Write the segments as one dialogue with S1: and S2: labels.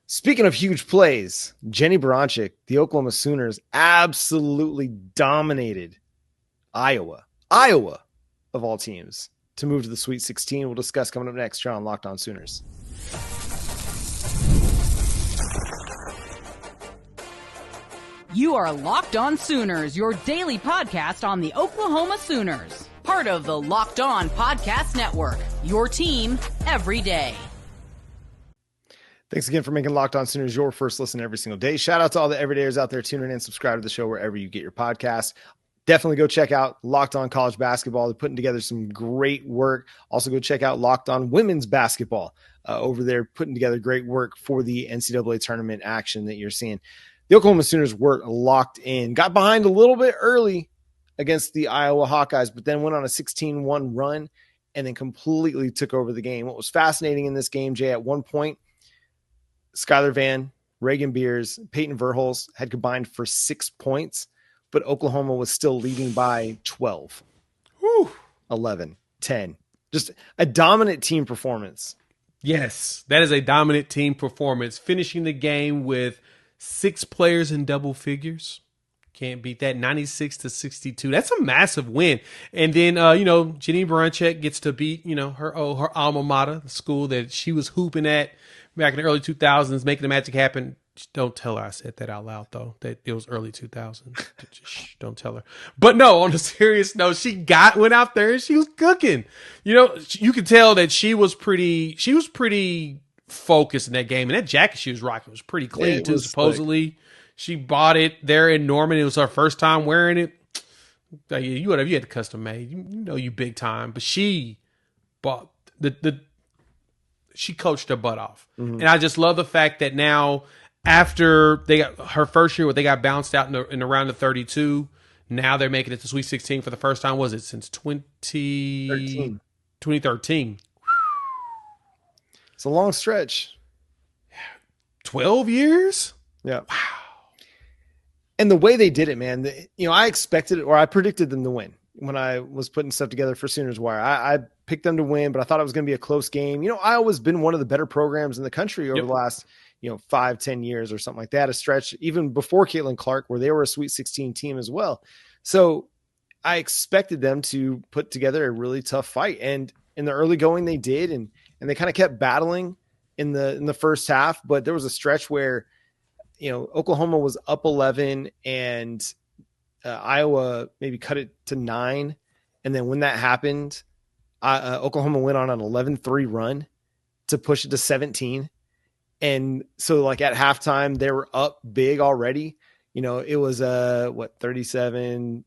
S1: Speaking of huge plays, Jennie Baranczyk, the Oklahoma Sooners, absolutely dominated Iowa. Iowa, of all teams, to move to the Sweet 16. We'll discuss coming up next here on Locked On Sooners.
S2: You are Locked On Sooners, your daily podcast on the Oklahoma Sooners. Part of the Locked On Podcast Network, your team every day.
S1: Thanks again for making Locked On Sooners your first listen every single day. Shout out to all the everydayers out there tuning in. Subscribe to the show wherever you get your podcast. Definitely go check out Locked On College Basketball. They're putting together some great work. Also go check out Locked On Women's Basketball over there, putting together great work for the NCAA tournament action that you're seeing. The Oklahoma Sooners were locked in, got behind a little bit early against the Iowa Hawkeyes, but then went on a 16-1 run and then completely took over the game. What was fascinating in this game, Jay, at one point, Skylar Vann, Reagan Beers, Peyton Verhulst had combined for 6 points, but Oklahoma was still leading by 12, 11, 10. Just a dominant team performance.
S3: Yes, that is a dominant team performance. Finishing the game with 6 players in double figures. Can't beat that. 96-62. That's a massive win. And then, Jennie Baranczyk gets to beat, her alma mater, the school that she was hooping at back in the early 2000s, making the magic happen. Don't tell her I said that out loud, though, that it was early 2000s. Shh, don't tell her. But no, on a serious note, she went out there and she was cooking. You could tell that she was pretty focused in that game. And that jacket she was rocking was pretty clean, too, supposedly. Slick. She bought it there in Norman. It was her first time wearing it. You had the custom made. You big time. But she bought she coached her butt off. Mm-hmm. And I just love the fact that now, after they got her first year where they got bounced out in the round of 32, now they're making it to Sweet 16 for the first time. Was it since 2013?
S1: It's a long stretch.
S3: 12 years?
S1: Yeah. Wow. And the way they did it, man, I expected it, or I predicted them to win when I was putting stuff together for Sooners Wire. I picked them to win, but I thought it was going to be a close game. Iowa's been one of the better programs in the country over the last, 5-10 years or something like that, a stretch even before Caitlin Clark, where they were a Sweet 16 team as well. So I expected them to put together a really tough fight. And in the early going, they did, and they kind of kept battling in the first half, but there was a stretch where Oklahoma was up 11 and Iowa maybe cut it to 9. And then when that happened, Oklahoma went on an 11-3 run to push it to 17. And so at halftime, they were up big already. It was 37-30,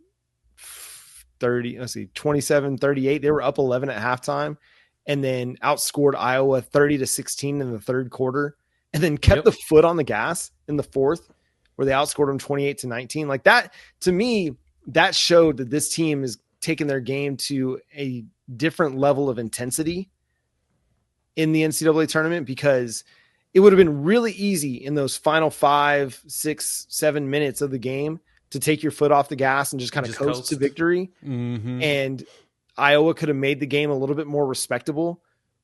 S1: 27-38. They were up 11 at halftime and then outscored Iowa 30-16 in the third quarter. And then kept the foot on the gas in the fourth, where they outscored them 28-19. Like that, to me, that showed that this team is taking their game to a different level of intensity in the NCAA tournament, because it would have been really easy in those final 5, 6, 7 minutes of the game to take your foot off the gas and just kind of coast to victory. Mm-hmm. And Iowa could have made the game a little bit more respectable.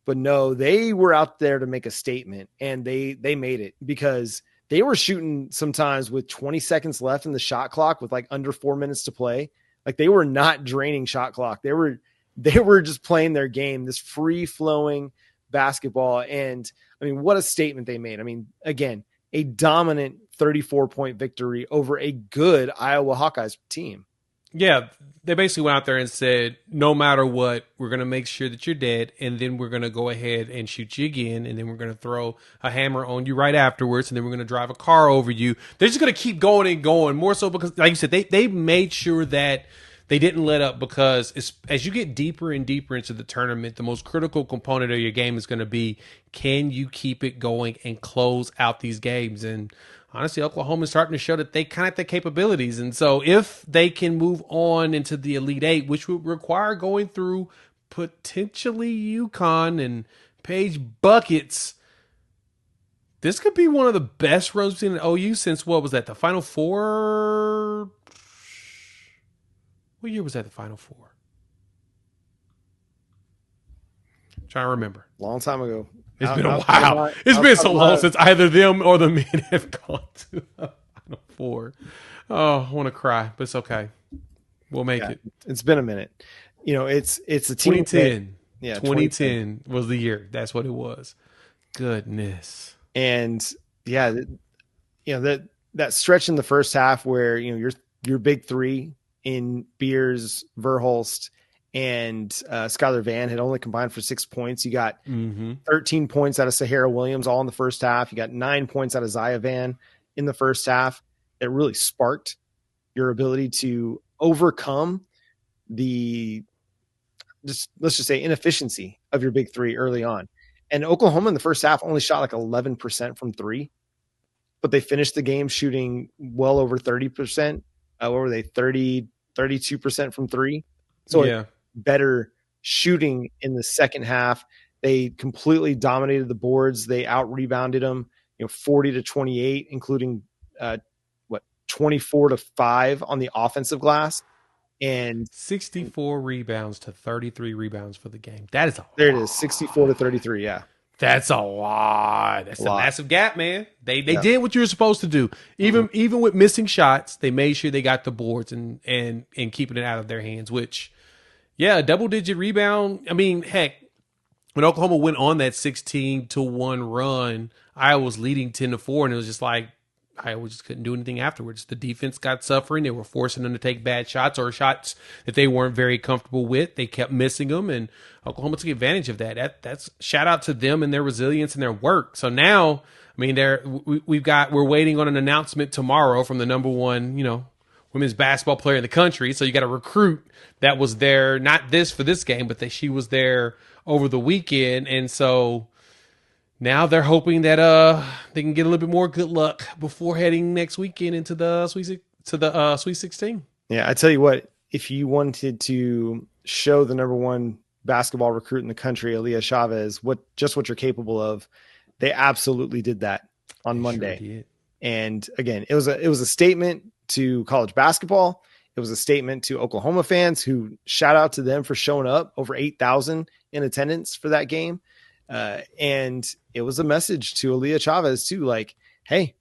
S1: But no, they were out there to make a statement, and they made it, because they were shooting sometimes with 20 seconds left in the shot clock with under 4 minutes to play. They were not draining shot clock. They were just playing their game, this free flowing basketball. And what a statement they made. Again, a dominant 34-point victory over a good Iowa Hawkeyes team.
S3: Yeah, they basically went out there and said, no matter what, we're going to make sure that you're dead, and then we're going to go ahead and shoot you again, and then we're going to throw a hammer on you right afterwards, and then we're going to drive a car over you. They're just going to keep going and going, more so because, like you said, they made sure that they didn't let up, because as you get deeper and deeper into the tournament, the most critical component of your game is going to be, can you keep it going and close out these games? And honestly, Oklahoma is starting to show that they kind of have the capabilities. And so if they can move on into the Elite Eight, which would require going through potentially UConn and Page buckets, this could be one of the best runs we've seen in OU since, what was that, the Final Four? What year was that, the Final Four? Trying to remember.
S1: Long time ago.
S3: It's been a while. It's been so long since either them or the men have gone to the Final Four. Oh, I want to cry, but it's okay. We'll make it.
S1: It's been a minute. It's a team.
S3: 2010. 2010 was the year. That's what it was. Goodness.
S1: And that stretch in the first half where your big three in Beers, Verhulst, and Skylar Vann had only combined for 6 points. You got 13 points out of Sahara Williams all in the first half. You got 9 points out of Zaya Vann in the first half. It really sparked your ability to overcome let's just say inefficiency of your big three early on. And Oklahoma in the first half only shot like 11% from three, but they finished the game shooting well over 30%. What were they? 32% from three. So better shooting in the second half. They completely dominated the boards. They out rebounded them, 40-28, including 24-5 on the offensive glass, and
S3: 64 rebounds to 33 rebounds for the game. That is
S1: there it is, 64-33. Yeah,
S3: that's a lot. That's a massive gap, man. They did what you were supposed to do. Even with missing shots, they made sure they got the boards and keeping it out of their hands. Which, a double-digit rebound. I mean, heck, when Oklahoma went on that 16-1 run, Iowa was leading 10-4, and it was just like Iowa just couldn't do anything afterwards. The defense got suffering. They were forcing them to take bad shots or shots that they weren't very comfortable with. They kept missing them, and Oklahoma took advantage of that. That's shout out to them and their resilience and their work. So now, I mean, we're waiting on an announcement tomorrow from the number one, women's basketball player in the country. So you got a recruit that was there, not for this game, but she was there over the weekend. And so now they're hoping that they can get a little bit more good luck before heading next weekend into the Sweet 16.
S1: Yeah, I tell you what, if you wanted to show the number one basketball recruit in the country, Aaliyah Chavez, what you're capable of, they absolutely did that on Monday. Sure did. And again, it was a statement to college basketball. It was a statement to Oklahoma fans, who shout out to them for showing up, over 8,000 in attendance for that game. And it was a message to Aaliyah Chavez too, like, hey,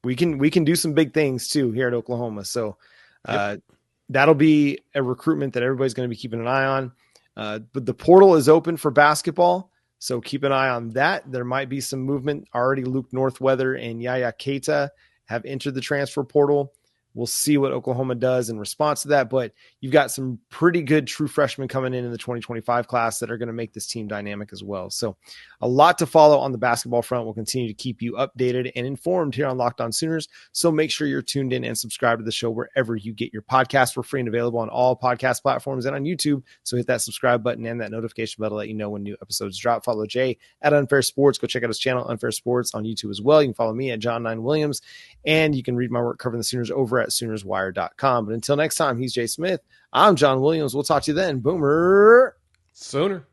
S1: we can do some big things too here at Oklahoma. So that'll be a recruitment that everybody's going to be keeping an eye on. But the portal is open for basketball, so keep an eye on that. There might be some movement already. Luke Northweather and Yaya Keita have entered the transfer portal. We'll see what Oklahoma does in response to that, but you've got some pretty good true freshmen coming in the 2025 class that are going to make this team dynamic as well. So a lot to follow on the basketball front. We'll continue to keep you updated and informed here on Locked On Sooners. So make sure you're tuned in and subscribe to the show wherever you get your podcasts. We're free and available on all podcast platforms and on YouTube. So hit that subscribe button and that notification bell to let you know when new episodes drop. Follow Jay at Unfair Sports. Go check out his channel, Unfair Sports, on YouTube as well. You can follow me at John9Williams, and you can read my work covering the Sooners over at SoonersWire.com. But until next time, he's Jay Smith. I'm John Williams. We'll talk to you then. Boomer
S3: Sooner.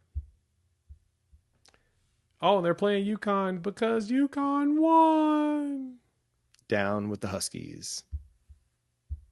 S3: Oh, they're playing UConn because UConn won.
S1: Down with the Huskies.